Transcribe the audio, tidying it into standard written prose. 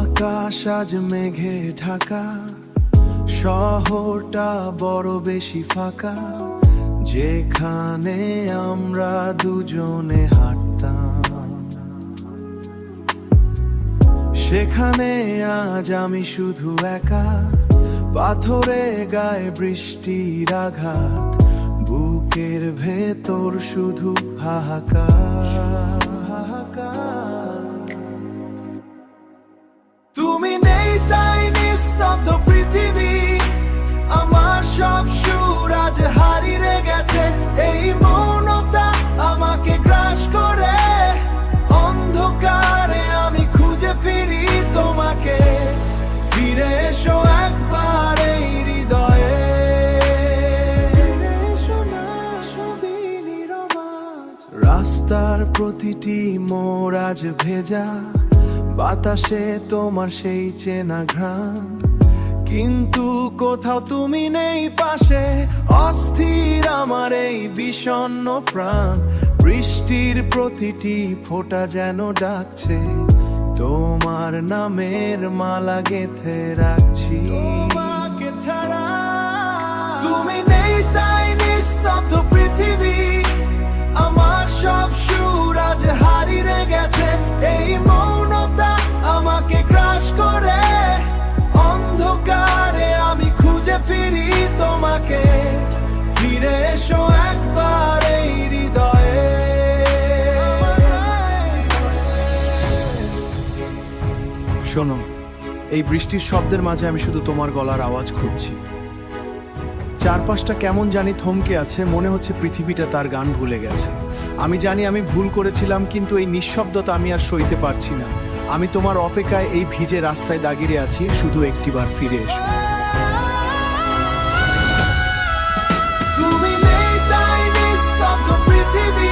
আকাশ আজ মেঘে ঢাকা, শহরটা বড় বেশি ফাঁকা। যেখানে আমরা দুজনে হাঁটতাম, সেখানে আজ আমি শুধু একা। পাথরে গায়ে বৃষ্টির আঘাত, বুকের ভেতর শুধু হাহাকার। তুমি নেই তাই নিস্তব্ধ পৃথিবী, আমার সব সুর আজ হারিয়ে গেছে। এই মৌনতা আমাকে গ্রাস করে, অন্ধকারে আমি খুঁজে ফিরি তোমাকে। ফিরে এসো একবার এই হৃদয়ে, ফিরে এসো না সবই নীরব আজ। রাস্তার প্রতিটি মোড় আজ ভেজা, বাতাসে তোমার সেই চেনা ঘ্রাণ। কিন্তু কোথাও তুমি নেই পাশে, অস্থির আমার এই বিষণ্ণ প্রাণ। বৃষ্টির প্রতিটি ফোঁটা যেন ডাকছে, তোমার নামের মালা গেঁথে রাখছি তোমাকে ছাড়া। তুমি নেই তাই নিস্তব্ধ পৃথিবী, আমার সব সুর আজ হারিয়ে গেছে। এই মৌনতা আমাকে গ্রাস করে, অন্ধকারে আমি খুঁজে ফিরি তোমাকে। ফিরে এসো একবার এই হৃদয়ে। শোনো, এই বৃষ্টির শব্দের মাঝে আমি শুধু তোমার গলার আওয়াজ খুঁজছি। চারপাশটা কেমন জানি থমকে আছে, মনে হচ্ছে পৃথিবীটা তার গান ভুলে গেছে। আমি জানি আমি ভুল করেছিলাম, কিন্তু এই নিঃশব্দতা আমি আর সইতে পারছি না। আমি তোমার অপেক্ষায় এই ভিজে রাস্তায় দাঁড়িয়ে আছি, শুধু একটিবার ফিরে এসো। তুমি নেই তাই নিস্তব্ধ পৃথিবী,